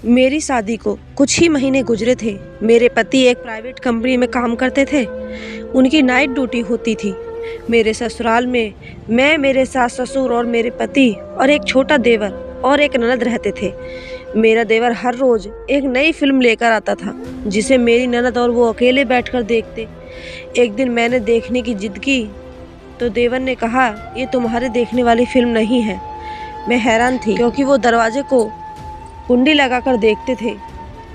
मेरी शादी को कुछ ही महीने गुजरे थे। मेरे पति एक प्राइवेट कंपनी में काम करते थे। उनकी नाइट ड्यूटी होती थी। मेरे ससुराल में मैं, मेरे सास ससुर और मेरे पति और एक छोटा देवर और एक ननद रहते थे। मेरा देवर हर रोज एक नई फिल्म लेकर आता था, जिसे मेरी ननद और वो अकेले बैठकर देखते। एक दिन मैंने देखने की जिद की तो देवर ने कहा, ये तुम्हारे देखने वाली फिल्म नहीं है। मैं हैरान थी, क्योंकि वो दरवाजे को कुंडी लगाकर देखते थे।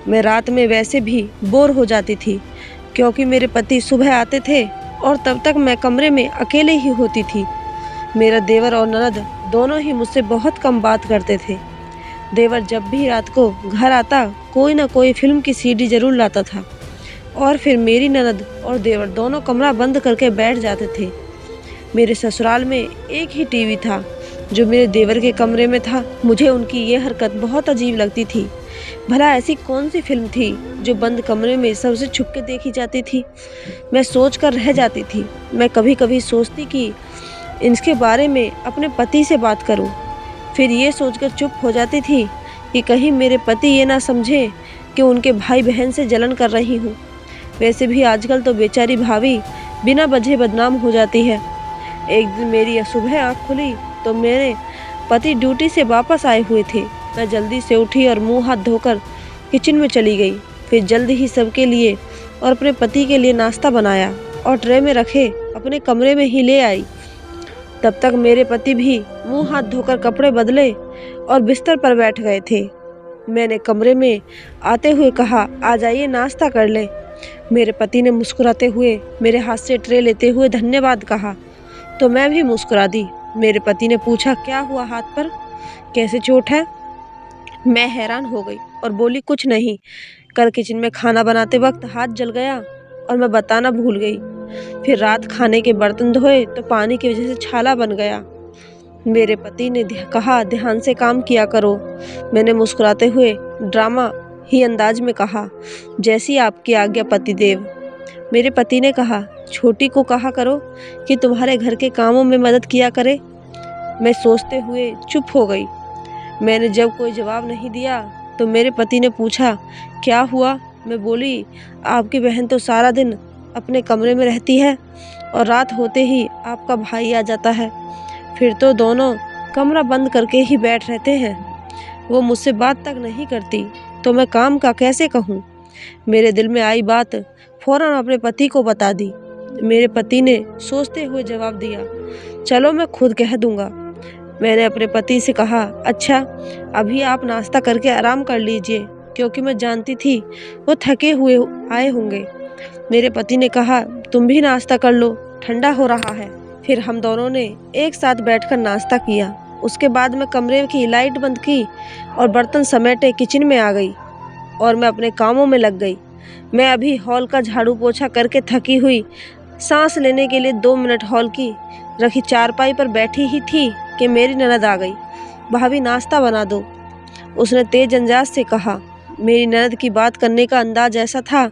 मैं रात में वैसे भी बोर हो जाती थी, क्योंकि मेरे पति सुबह आते थे और तब तक मैं कमरे में अकेले ही होती थी। मेरा देवर और ननद दोनों ही मुझसे बहुत कम बात करते थे। देवर जब भी रात को घर आता कोई ना कोई फिल्म की सीडी जरूर लाता था, और फिर मेरी ननद और देवर दोनों कमरा बंद करके बैठ जाते थे। मेरे ससुराल में एक ही टीवी था, जो मेरे देवर के कमरे में था। मुझे उनकी ये हरकत बहुत अजीब लगती थी। भला ऐसी कौन सी फिल्म थी जो बंद कमरे में सबसे छुप के देखी जाती थी? मैं सोच कर रह जाती थी। मैं कभी कभी सोचती कि इसके बारे में अपने पति से बात करूं। फिर ये सोचकर चुप हो जाती थी कि कहीं मेरे पति ये ना समझे कि उनके भाई बहन से जलन कर रही हूँ। वैसे भी आजकल तो बेचारी भाभी बिना वजह बदनाम हो जाती है। एक दिन मेरी सुबह आँख खुली तो मेरे पति ड्यूटी से वापस आए हुए थे। मैं जल्दी से उठी और मुंह हाथ धोकर किचन में चली गई। फिर जल्दी ही सबके लिए और अपने पति के लिए नाश्ता बनाया और ट्रे में रखे अपने कमरे में ही ले आई। तब तक मेरे पति भी मुंह हाथ धोकर कपड़े बदले और बिस्तर पर बैठ गए थे। मैंने कमरे में आते हुए कहा, आ जाइए नाश्ता कर ले। मेरे पति ने मुस्कुराते हुए मेरे हाथ से ट्रे लेते हुए धन्यवाद कहा, तो मैं भी मुस्कुरा दी। मेरे पति ने पूछा, क्या हुआ हाथ पर, कैसे चोट है? मैं हैरान हो गई और बोली, कुछ नहीं, कल किचन में खाना बनाते वक्त हाथ जल गया और मैं बताना भूल गई। फिर रात खाने के बर्तन धोए तो पानी की वजह से छाला बन गया। मेरे पति ने कहा, ध्यान से काम किया करो। मैंने मुस्कुराते हुए ड्रामा ही अंदाज में कहा, जैसी आपकी आज्ञा पतिदेव। मेरे पति ने कहा, छोटी को कहा करो कि तुम्हारे घर के कामों में मदद किया करे। मैं सोचते हुए चुप हो गई। मैंने जब कोई जवाब नहीं दिया तो मेरे पति ने पूछा, क्या हुआ? मैं बोली, आपकी बहन तो सारा दिन अपने कमरे में रहती है और रात होते ही आपका भाई आ जाता है। फिर तो दोनों कमरा बंद करके ही बैठ रहते हैं। वो मुझसे बात तक नहीं करती, तो मैं काम का कैसे कहूँ? मेरे दिल में आई बात फौरन अपने पति को बता दी। मेरे पति ने सोचते हुए जवाब दिया, चलो मैं खुद कह दूंगा। मैंने अपने पति से कहा, अच्छा अभी आप नाश्ता करके आराम कर लीजिए, क्योंकि मैं जानती थी वो थके हुए आए होंगे। मेरे पति ने कहा, तुम भी नाश्ता कर लो, ठंडा हो रहा है। फिर हम दोनों ने एक साथ बैठकर नाश्ता किया। उसके बाद मैं कमरे की लाइट बंद की और बर्तन समेटे किचन में आ गई और मैं अपने कामों में लग गई। मैं अभी हॉल का झाड़ू पोछा करके थकी हुई सांस लेने के लिए 2 मिनट हॉल की रखी चारपाई पर बैठी ही थी कि मेरी ननद आ गई। भाभी नाश्ता बना दो, उसने तेज अंदाज से कहा। मेरी ननद की बात करने का अंदाज ऐसा था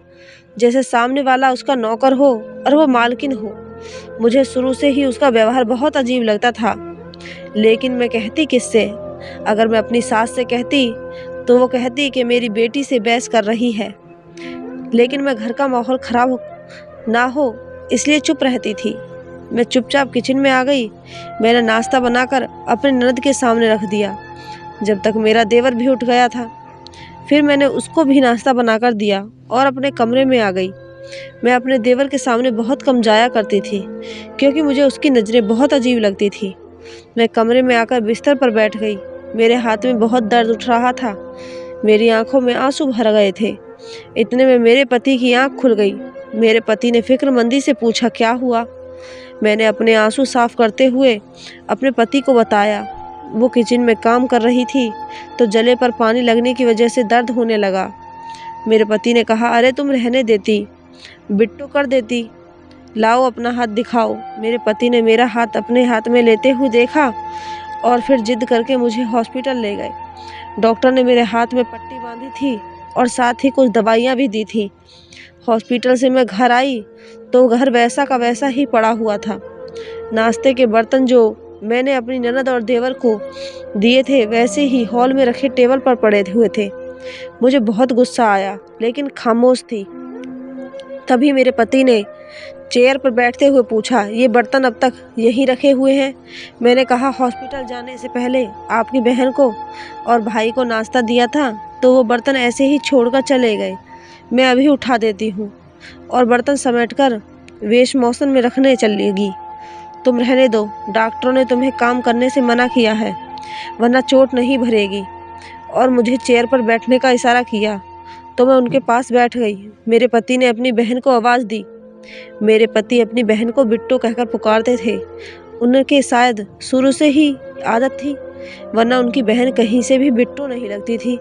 जैसे सामने वाला उसका नौकर हो और वो मालकिन हो। मुझे शुरू से ही उसका व्यवहार बहुत अजीब लगता था, लेकिन मैं कहती किससे? अगर मैं अपनी सास से कहती तो वो कहती कि मेरी बेटी से बहस कर रही है, लेकिन मैं घर का माहौल खराब ना हो इसलिए चुप रहती थी। मैं चुपचाप किचन में आ गई। मैंने नाश्ता बनाकर अपने ननद के सामने रख दिया, जब तक मेरा देवर भी उठ गया था। फिर मैंने उसको भी नाश्ता बनाकर दिया और अपने कमरे में आ गई। मैं अपने देवर के सामने बहुत कम जाया करती थी, क्योंकि मुझे उसकी नज़रें बहुत अजीब लगती थी। मैं कमरे में आकर बिस्तर पर बैठ गई। मेरे हाथ में बहुत दर्द उठ रहा था, मेरी आंखों में आंसू भर गए थे। इतने में मेरे पति की आंख खुल गई। मेरे पति ने फिक्रमंदी से पूछा, क्या हुआ? मैंने अपने आंसू साफ करते हुए अपने पति को बताया। वो किचन में काम कर रही थी तो जले पर पानी लगने की वजह से दर्द होने लगा। मेरे पति ने कहा, अरे तुम रहने देती, बिट्टू कर देती, लाओ अपना हाथ दिखाओ। मेरे पति ने मेरा हाथ अपने हाथ में लेते हुए देखा और फिर जिद करके मुझे हॉस्पिटल ले गए। डॉक्टर ने मेरे हाथ में पट्टी बांधी थी और साथ ही कुछ दवाइयाँ भी दी थी। हॉस्पिटल से मैं घर आई तो घर वैसा का वैसा ही पड़ा हुआ था। नाश्ते के बर्तन जो मैंने अपनी ननद और देवर को दिए थे वैसे ही हॉल में रखे टेबल पर पड़े हुए थे। मुझे बहुत गुस्सा आया लेकिन खामोश थी। तभी मेरे पति ने चेयर पर बैठते हुए पूछा, ये बर्तन अब तक यहीं रखे हुए हैं? मैंने कहा, हॉस्पिटल जाने से पहले आपकी बहन को और भाई को नाश्ता दिया था तो वो बर्तन ऐसे ही छोड़कर चले गए। मैं अभी उठा देती हूँ और बर्तन समेटकर वेश मौसन में रखने चलेगी। तुम रहने दो, डॉक्टरों ने तुम्हें काम करने से मना किया है वरना चोट नहीं भरेगी। और मुझे चेयर पर बैठने का इशारा किया तो मैं उनके पास बैठ गई। मेरे पति ने अपनी बहन को आवाज़ दी। मेरे पति अपनी बहन को बिट्टू कहकर पुकारते थे। उनके शायद शुरू से ही आदत थी, वरना उनकी बहन कहीं से भी बिट्टू नहीं लगती थी।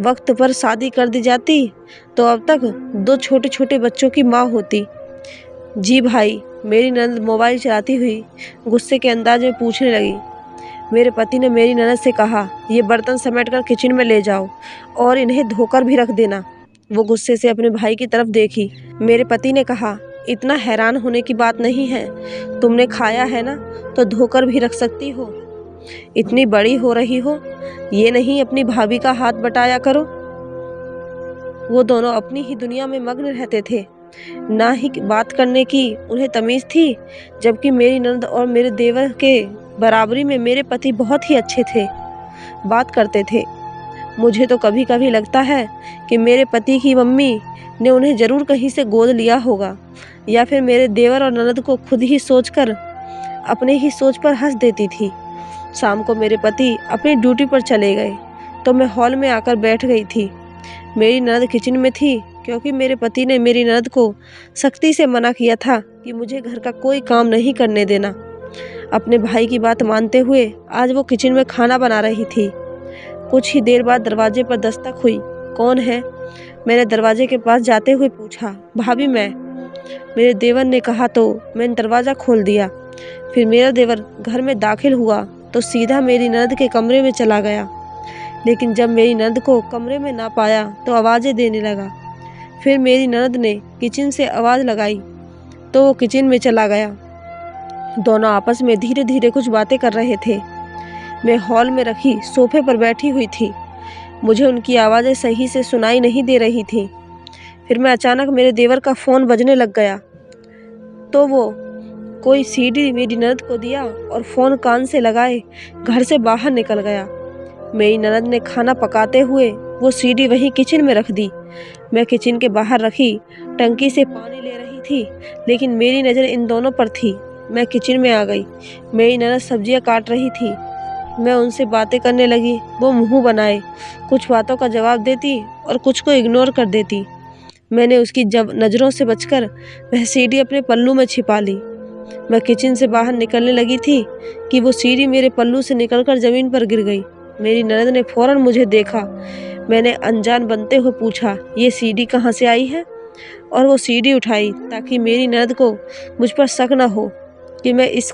वक्त पर शादी कर दी जाती तो अब तक 2 छोटे छोटे बच्चों की माँ होती। जी भाई, मेरी ननद मोबाइल चलाती हुई गुस्से के अंदाज में पूछने लगी। मेरे पति ने मेरी ननद से कहा, ये बर्तन समेटकर किचन में ले जाओ और इन्हें धोकर भी रख देना। वो गुस्से से अपने भाई की तरफ देखी। मेरे पति ने कहा, इतना हैरान होने की बात नहीं है, तुमने खाया है ना तो धोकर भी रख सकती हो। इतनी बड़ी हो रही हो, ये नहीं अपनी भाभी का हाथ बटाया करो। वो दोनों अपनी ही दुनिया में मग्न रहते थे, ना ही बात करने की उन्हें तमीज़ थी। जबकि मेरी ननद और मेरे देवर के बराबरी में मेरे पति बहुत ही अच्छे थे, बात करते थे। मुझे तो कभी कभी लगता है कि मेरे पति की मम्मी ने उन्हें ज़रूर कहीं से गोद लिया होगा, या फिर मेरे देवर और ननद को खुद ही सोचकर अपने ही सोच पर हंस देती थी। शाम को मेरे पति अपनी ड्यूटी पर चले गए तो मैं हॉल में आकर बैठ गई थी। मेरी ननद किचन में थी क्योंकि मेरे पति ने मेरी ननद को सख्ती से मना किया था कि मुझे घर का कोई काम नहीं करने देना। अपने भाई की बात मानते हुए आज वो किचन में खाना बना रही थी। कुछ ही देर बाद दरवाजे पर दस्तक हुई। कौन है? मैंने दरवाजे के पास जाते हुए पूछा। भाभी मैं। मेरे देवर ने कहा तो मैंने दरवाज़ा खोल दिया। फिर मेरा देवर घर में दाखिल हुआ तो सीधा मेरी ननद के कमरे में चला गया। लेकिन जब मेरी ननद को कमरे में ना पाया तो आवाज़ें देने लगा। फिर मेरी ननद ने किचन से आवाज़ लगाई तो वो किचन में चला गया। दोनों आपस में धीरे धीरे कुछ बातें कर रहे थे। मैं हॉल में रखी सोफे पर बैठी हुई थी। मुझे उनकी आवाज़ें सही से सुनाई नहीं दे रही थी। फिर मैं अचानक मेरे देवर का फ़ोन बजने लग गया तो वो कोई सीडी मेरी ननद को दिया और फ़ोन कान से लगाए घर से बाहर निकल गया। मेरी ननद ने खाना पकाते हुए वो सीडी वहीं किचन में रख दी। मैं किचन के बाहर रखी टंकी से पानी ले रही थी, लेकिन मेरी नज़र इन दोनों पर थी। मैं किचन में आ गई। मेरी ननद सब्जियां काट रही थी। मैं उनसे बातें करने लगी। वो मुंह बनाए कुछ बातों का जवाब देती और कुछ को इग्नोर कर देती। मैंने उसकी जब नज़रों से बचकर वह सीडी अपने पल्लू में छिपा ली। मैं किचन से बाहर निकलने लगी थी कि वो सीडी मेरे पल्लू से निकलकर ज़मीन पर गिर गई। मेरी ननद ने फ़ौरन मुझे देखा। मैंने अनजान बनते हुए पूछा, ये सीडी कहाँ से आई है? और वो सीडी उठाई ताकि मेरी ननद को मुझ पर शक न हो कि मैं इस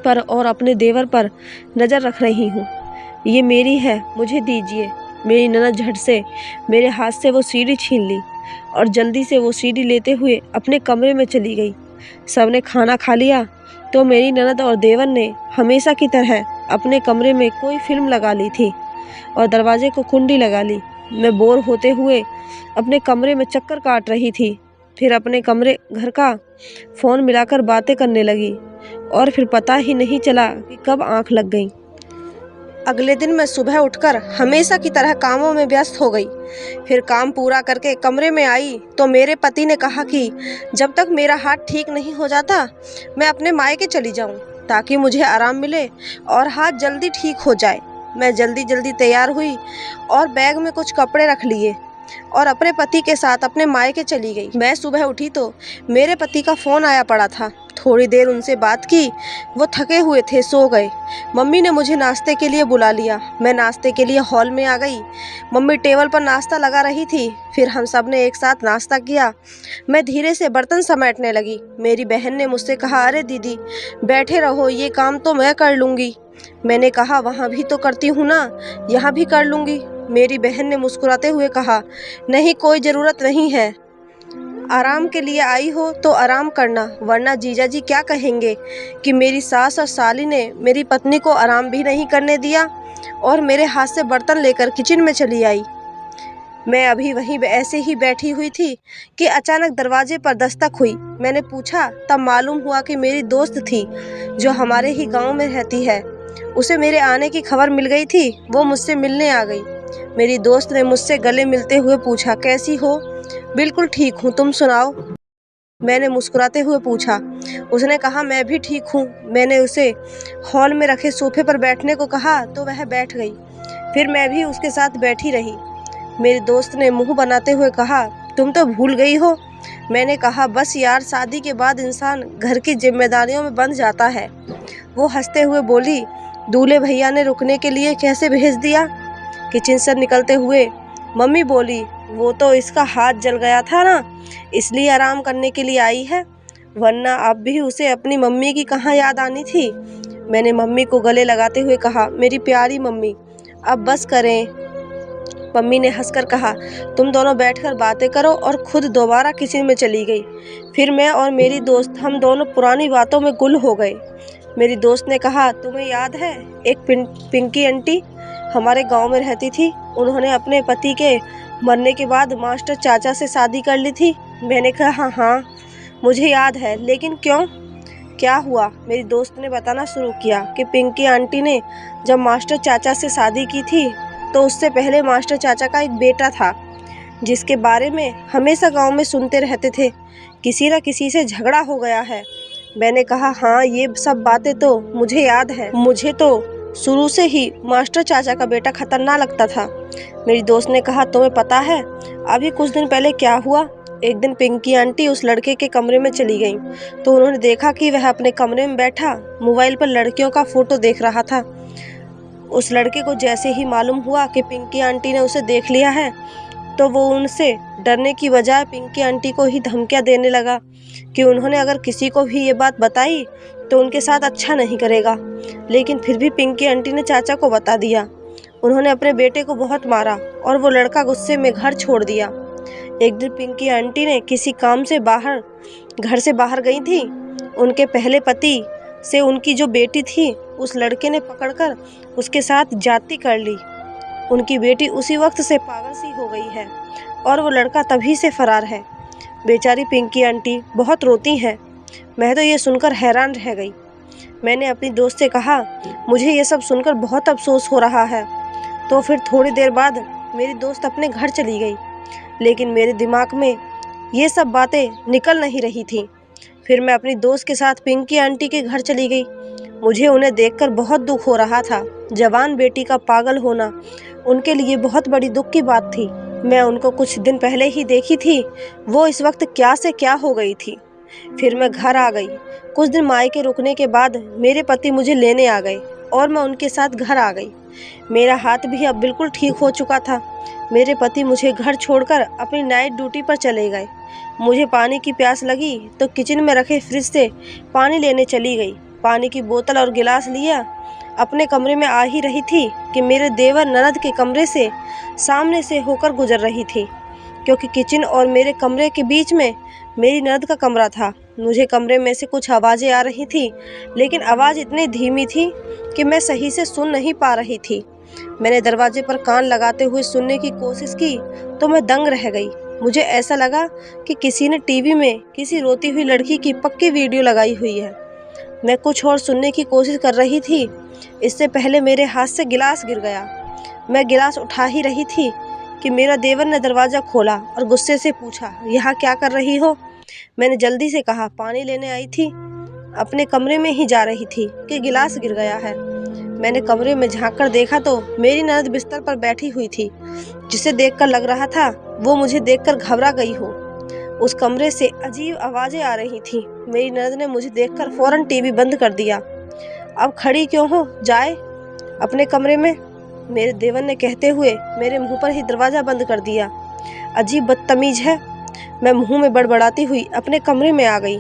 पर और अपने देवर पर नज़र रख रही हूँ। ये मेरी है, मुझे दीजिए। मेरी ननद झट से मेरे हाथ से वो सीडी छीन ली और जल्दी से वो सीडी लेते हुए अपने कमरे में चली गई। सबने खाना खा लिया तो मेरी ननद और देवर ने हमेशा की तरह अपने कमरे में कोई फिल्म लगा ली थी और दरवाजे को कुंडी लगा ली। मैं बोर होते हुए अपने कमरे में चक्कर काट रही थी। फिर अपने कमरे घर का फ़ोन मिलाकर बातें करने लगी और फिर पता ही नहीं चला कि कब आंख लग गई। अगले दिन मैं सुबह उठकर हमेशा की तरह कामों में व्यस्त हो गई। फिर काम पूरा करके कमरे में आई तो मेरे पति ने कहा कि जब तक मेरा हाथ ठीक नहीं हो जाता मैं अपने मायके चली जाऊं ताकि मुझे आराम मिले और हाथ जल्दी ठीक हो जाए। मैं जल्दी जल्दी तैयार हुई और बैग में कुछ कपड़े रख लिए और अपने पति के साथ अपने मायके चली गई। मैं सुबह उठी तो मेरे पति का फ़ोन आया पड़ा था। थोड़ी देर उनसे बात की। वो थके हुए थे, सो गए। मम्मी ने मुझे नाश्ते के लिए बुला लिया। मैं नाश्ते के लिए हॉल में आ गई। मम्मी टेबल पर नाश्ता लगा रही थी। फिर हम सब ने एक साथ नाश्ता किया। मैं धीरे से बर्तन समेटने लगी। मेरी बहन ने मुझसे कहा, अरे दीदी बैठे रहो, ये काम तो मैं कर लूँगी। मैंने कहा, वहाँ भी तो करती हूँ ना, यहाँ भी कर लूँगी। मेरी बहन ने मुस्कुराते हुए कहा, नहीं कोई ज़रूरत नहीं है, आराम के लिए आई हो तो आराम करना, वरना जीजा जी क्या कहेंगे कि मेरी सास और साली ने मेरी पत्नी को आराम भी नहीं करने दिया और मेरे हाथ से बर्तन लेकर किचन में चली आई। मैं अभी वहीं ऐसे ही बैठी हुई थी कि अचानक दरवाजे पर दस्तक हुई। मैंने पूछा, तब मालूम हुआ कि मेरी दोस्त थी जो हमारे ही गांव में रहती है। उसे मेरे आने की खबर मिल गई थी, वो मुझसे मिलने आ गई। मेरी दोस्त ने मुझसे गले मिलते हुए पूछा, कैसी हो? बिल्कुल ठीक हूँ, तुम सुनाओ? मैंने मुस्कुराते हुए पूछा। उसने कहा, मैं भी ठीक हूँ। मैंने उसे हॉल में रखे सोफे पर बैठने को कहा तो वह बैठ गई। फिर मैं भी उसके साथ बैठी रही। मेरी दोस्त ने मुंह बनाते हुए कहा, तुम तो भूल गई हो। मैंने कहा, बस यार, शादी के बाद इंसान घर की जिम्मेदारियों में बंध जाता है। वो हंसते हुए बोली, दूल्हे भैया ने रुकने के लिए कैसे भेज दिया? किचन से निकलते हुए मम्मी बोली, वो तो इसका हाथ जल गया था ना, इसलिए आराम करने के लिए आई है, वरना अब भी उसे अपनी मम्मी की कहाँ याद आनी थी। मैंने मम्मी को गले लगाते हुए कहा, मेरी प्यारी मम्मी, अब बस करें। मम्मी ने हंसकर कहा, तुम दोनों बैठकर बातें करो, और खुद दोबारा किचन में चली गई। फिर मैं और मेरी दोस्त, हम दोनों पुरानी बातों में गुल हो गए। मेरी दोस्त ने कहा, तुम्हें याद है एक पिंकी आंटी हमारे गांव में रहती थी, उन्होंने अपने पति के मरने के बाद मास्टर चाचा से शादी कर ली थी। मैंने कहा, हाँ मुझे याद है, लेकिन क्यों, क्या हुआ? मेरी दोस्त ने बताना शुरू किया कि पिंकी आंटी ने जब मास्टर चाचा से शादी की थी तो उससे पहले मास्टर चाचा का एक बेटा था, जिसके बारे में हमेशा गांव में सुनते रहते थे, किसी न किसी से झगड़ा हो गया है। मैंने कहा, हाँ ये सब बातें तो मुझे याद है, मुझे तो शुरू से ही मास्टर चाचा का बेटा खतरनाक लगता था। मेरी दोस्त ने कहा, तुम्हें पता है अभी कुछ दिन पहले क्या हुआ? एक दिन पिंकी आंटी उस लड़के के कमरे में चली गईं, तो उन्होंने देखा कि वह अपने कमरे में बैठा मोबाइल पर लड़कियों का फोटो देख रहा था। उस लड़के को जैसे ही मालूम हुआ कि पिंकी आंटी ने उसे देख लिया है, तो वो उनसे डरने की बजाय पिंकी आंटी को ही धमकियां देने लगा कि उन्होंने अगर किसी को भी ये बात बताई तो उनके साथ अच्छा नहीं करेगा। लेकिन फिर भी पिंकी आंटी ने चाचा को बता दिया। उन्होंने अपने बेटे को बहुत मारा और वो लड़का गुस्से में घर छोड़ दिया। एक दिन पिंकी आंटी ने किसी काम से घर से बाहर गई थी। उनके पहले पति से उनकी जो बेटी थी, उस लड़के ने पकड़कर उसके साथ जाति कर ली। उनकी बेटी उसी वक्त से पागल सी हो गई है और वो लड़का तभी से फरार है। बेचारी पिंकी आंटी बहुत रोती हैं। मैं तो ये सुनकर हैरान रह गई। मैंने अपनी दोस्त से कहा, मुझे ये सब सुनकर बहुत अफसोस हो रहा है। तो फिर थोड़ी देर बाद मेरी दोस्त अपने घर चली गई, लेकिन मेरे दिमाग में ये सब बातें निकल नहीं रही थीं। फिर मैं अपनी दोस्त के साथ पिंकी आंटी के घर चली गई। मुझे उन्हें देखकर बहुत दुख हो रहा था। जवान बेटी का पागल होना उनके लिए बहुत बड़ी दुख की बात थी। मैं उनको कुछ दिन पहले ही देखी थी, वो इस वक्त क्या से क्या हो गई थी। फिर मैं घर आ गई। कुछ दिन मायके रुकने के बाद मेरे पति मुझे लेने आ गए और मैं उनके साथ घर आ गई। मेरा हाथ भी अब बिल्कुल ठीक हो चुका था। मेरे पति मुझे घर छोड़कर अपनी नाइट ड्यूटी पर चले गए। मुझे पानी की प्यास लगी तो किचन में रखे फ्रिज से पानी लेने चली गई। पानी की बोतल और गिलास लिया, अपने कमरे में आ ही रही थी कि मेरे देवर ननद के कमरे से सामने से होकर गुजर रही थी, क्योंकि किचन और मेरे कमरे के बीच में मेरी ननद का कमरा था। मुझे कमरे में से कुछ आवाज़ें आ रही थी, लेकिन आवाज़ इतनी धीमी थी कि मैं सही से सुन नहीं पा रही थी। मैंने दरवाजे पर कान लगाते हुए सुनने की कोशिश की तो मैं दंग रह गई। मुझे ऐसा लगा कि किसी ने टीवी में किसी रोती हुई लड़की की पक्की वीडियो लगाई हुई है। मैं कुछ और सुनने की कोशिश कर रही थी, इससे पहले मेरे हाथ से गिलास गिर गया। मैं गिलास उठा ही रही थी कि मेरा देवर ने दरवाज़ा खोला और गुस्से से पूछा, यहाँ क्या कर रही हो? मैंने जल्दी से कहा, पानी लेने आई थी, अपने कमरे में ही जा रही थी कि गिलास गिर गया है। मैंने कमरे में झांक कर देखा तो मेरी ननद बिस्तर पर बैठी हुई थी, जिसे देखकर लग रहा था वो मुझे देखकर घबरा गई हो। उस कमरे से अजीब आवाज़ें आ रही थीं। मेरी ननद ने मुझे देखकर फौरन टीवी बंद कर दिया। अब खड़ी क्यों हो, जाए अपने कमरे में, मेरे देवर ने कहते हुए मेरे मुंह पर ही दरवाज़ा बंद कर दिया। अजीब बदतमीज है। मैं मुंह में बड़बड़ाती हुई अपने कमरे में आ गई।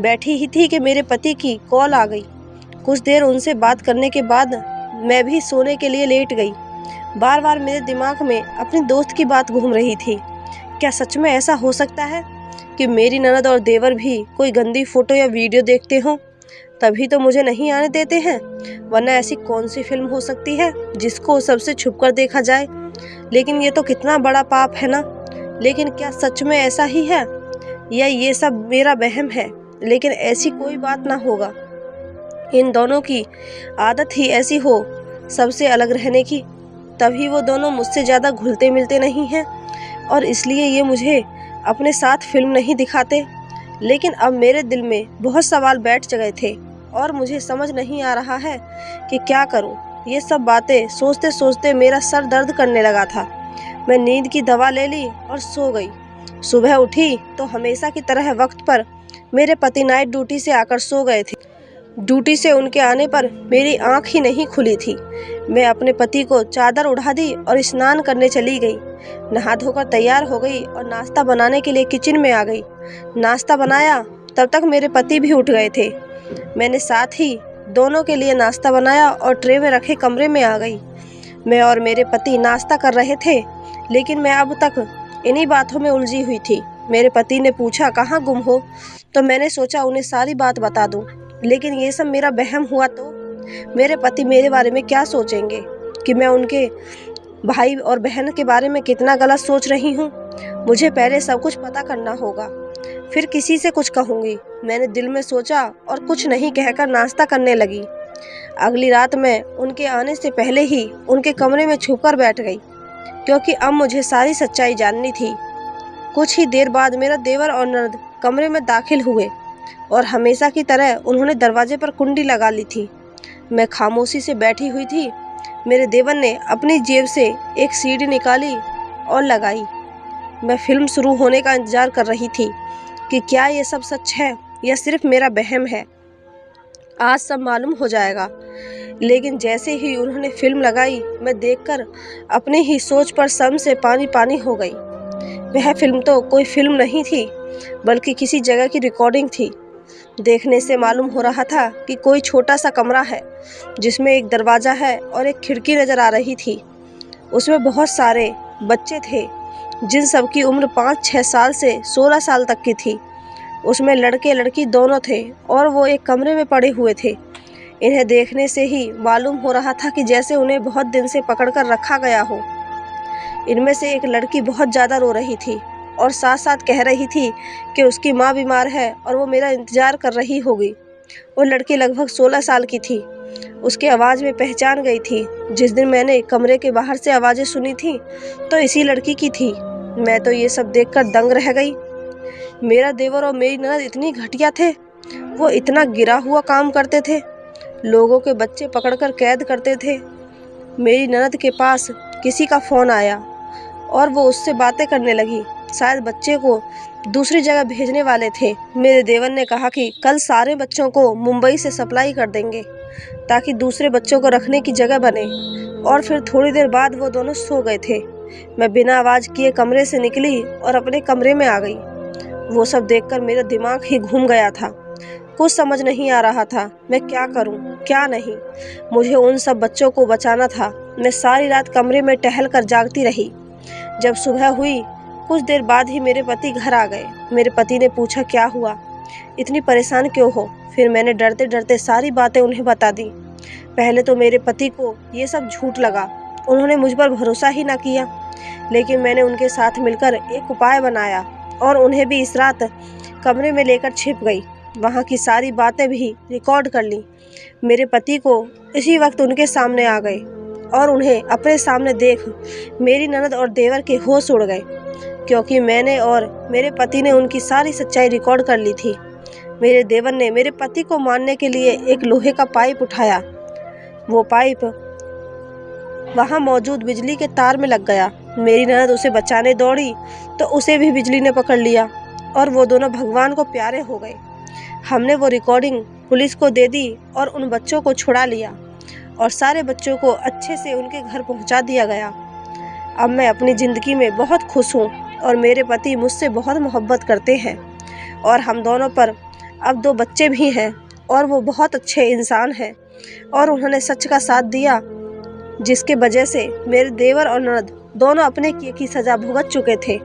बैठी ही थी कि मेरे पति की कॉल आ गई। कुछ देर उनसे बात करने के बाद मैं भी सोने के लिए लेट गई। बार बार मेरे दिमाग में अपनी दोस्त की बात घूम रही थी। क्या सच में ऐसा हो सकता है कि मेरी ननद और देवर भी कोई गंदी फ़ोटो या वीडियो देखते हों, तभी तो मुझे नहीं आने देते हैं, वरना ऐसी कौन सी फिल्म हो सकती है जिसको सबसे छुपकर देखा जाए। लेकिन ये तो कितना बड़ा पाप है ना। लेकिन क्या सच में ऐसा ही है या ये सब मेरा वहम है? लेकिन ऐसी कोई बात ना होगा। इन दोनों की आदत ही ऐसी हो सबसे अलग रहने की, तभी वो दोनों मुझसे ज़्यादा घुलते मिलते नहीं हैं और इसलिए ये मुझे अपने साथ फिल्म नहीं दिखाते। लेकिन अब मेरे दिल में बहुत सवाल बैठ गए थे और मुझे समझ नहीं आ रहा है कि क्या करूं। ये सब बातें सोचते सोचते मेरा सर दर्द करने लगा था। मैं नींद की दवा ले ली और सो गई। सुबह उठी तो हमेशा की तरह वक्त पर मेरे पति नाइट ड्यूटी से आकर सो गए थे। ड्यूटी से उनके आने पर मेरी आंख ही नहीं खुली थी। मैं अपने पति को चादर उड़ा दी और स्नान करने चली गई। नहा धोकर तैयार हो गई और नाश्ता बनाने के लिए किचन में आ गई। नाश्ता बनाया तब तक मेरे पति भी उठ गए थे। मैंने साथ ही दोनों के लिए नाश्ता बनाया और ट्रे में रखे कमरे में आ गई। मैं और मेरे पति नाश्ता कर रहे थे, लेकिन मैं अब तक इन्हीं बातों में उलझी हुई थी। मेरे पति ने पूछा कहाँ गुम हो, तो मैंने सोचा उन्हें सारी बात बता दूं। लेकिन ये सब मेरा वहम हुआ तो मेरे पति मेरे बारे में क्या सोचेंगे कि मैं उनके भाई और बहन के बारे में कितना गलत सोच रही हूँ। मुझे पहले सब कुछ पता करना होगा, फिर किसी से कुछ कहूँगी। मैंने दिल में सोचा और कुछ नहीं कहकर नाश्ता करने लगी। अगली रात मैं उनके आने से पहले ही उनके कमरे में छुपकर बैठ गई, क्योंकि अब मुझे सारी सच्चाई जाननी थी। कुछ ही देर बाद मेरा देवर और ननद कमरे में दाखिल हुए और हमेशा की तरह उन्होंने दरवाजे पर कुंडी लगा ली थी। मैं खामोशी से बैठी हुई थी। मेरे देवर ने अपनी जेब से एक सीडी निकाली और लगाई। मैं फिल्म शुरू होने का इंतजार कर रही थी कि क्या ये सब सच है या सिर्फ मेरा वहम है। आज सब मालूम हो जाएगा। लेकिन जैसे ही उन्होंने फिल्म लगाई, मैं देखकर अपनी ही सोच पर सम से पानी पानी हो गई। वह फिल्म तो कोई फिल्म नहीं थी, बल्कि किसी जगह की रिकॉर्डिंग थी। देखने से मालूम हो रहा था कि कोई छोटा सा कमरा है जिसमें एक दरवाज़ा है और एक खिड़की नज़र आ रही थी। उसमें बहुत सारे बच्चे थे, जिन सब की उम्र 5-6 साल से 16 साल तक की थी। उसमें लड़के लड़की दोनों थे और वो एक कमरे में पड़े हुए थे। इन्हें देखने से ही मालूम हो रहा था कि जैसे उन्हें बहुत दिन से पकड़कर रखा गया हो। इनमें से एक लड़की बहुत ज़्यादा रो रही थी और साथ साथ कह रही थी कि उसकी माँ बीमार है और वो मेरा इंतज़ार कर रही होगी। वो लड़की लगभग 16 साल की थी। उसकी आवाज़ में पहचान गई थी। जिस दिन मैंने कमरे के बाहर से आवाज़ें सुनी थी तो इसी लड़की की थी। मैं तो ये सब देखकर दंग रह गई। मेरा देवर और मेरी ननद इतनी घटिया थे। वो इतना गिरा हुआ काम करते थे, लोगों के बच्चे पकड़कर कैद करते थे। मेरी ननद के पास किसी का फ़ोन आया और वो उससे बातें करने लगी। शायद बच्चे को दूसरी जगह भेजने वाले थे। मेरे देवर ने कहा कि कल सारे बच्चों को मुंबई से सप्लाई कर देंगे ताकि दूसरे बच्चों को रखने की जगह बने। और फिर थोड़ी देर बाद वो दोनों सो गए थे। मैं बिना आवाज़ किए कमरे से निकली और अपने कमरे में आ गई। वो सब देखकर मेरा दिमाग ही घूम गया था। कुछ समझ नहीं आ रहा था मैं क्या करूं, क्या नहीं। मुझे उन सब बच्चों को बचाना था। मैं सारी रात कमरे में टहल कर जागती रही। जब सुबह हुई, कुछ देर बाद ही मेरे पति घर आ गए। मेरे पति ने पूछा क्या हुआ, इतनी परेशान क्यों हो। फिर मैंने डरते डरते सारी बातें उन्हें बता दी। पहले तो मेरे पति को ये सब झूठ लगा, उन्होंने मुझ पर भरोसा ही ना किया। लेकिन मैंने उनके साथ मिलकर एक उपाय बनाया और उन्हें भी इस रात कमरे में लेकर छिप गई। वहाँ की सारी बातें भी रिकॉर्ड कर ली। मेरे पति को इसी वक्त उनके सामने आ गए और उन्हें अपने सामने देख मेरी ननद और देवर के होश उड़ गए, क्योंकि मैंने और मेरे पति ने उनकी सारी सच्चाई रिकॉर्ड कर ली थी। मेरे देवर ने मेरे पति को मारने के लिए एक लोहे का पाइप उठाया। वो पाइप वहाँ मौजूद बिजली के तार में लग गया। मेरी ननद उसे बचाने दौड़ी तो उसे भी बिजली ने पकड़ लिया और वो दोनों भगवान को प्यारे हो गए। हमने वो रिकॉर्डिंग पुलिस को दे दी और उन बच्चों को छुड़ा लिया और सारे बच्चों को अच्छे से उनके घर पहुंचा दिया गया। अब मैं अपनी ज़िंदगी में बहुत खुश हूँ और मेरे पति मुझसे बहुत मोहब्बत करते हैं और हम दोनों पर अब 2 बच्चे भी हैं और वो बहुत अच्छे इंसान हैं और उन्होंने सच का साथ दिया, जिसके वजह से मेरे देवर और ननद दोनों अपने किए की सज़ा भुगत चुके थे।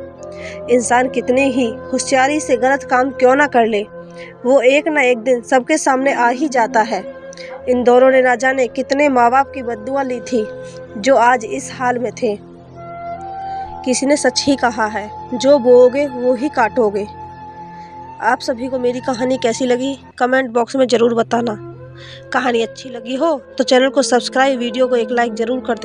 इंसान कितने ही होशियारी से गलत काम क्यों ना कर ले, वो एक ना एक दिन सबके सामने आ ही जाता है। इन दोनों ने ना जाने कितने माँ बाप की बद्दुआ ली थी जो आज इस हाल में थे। किसी ने सच ही कहा है, जो बोओगे वो ही काटोगे। आप सभी को मेरी कहानी कैसी लगी कमेंट बॉक्स में ज़रूर बताना। कहानी अच्छी लगी हो तो चैनल को सब्सक्राइब, वीडियो को एक लाइक ज़रूर कर दें।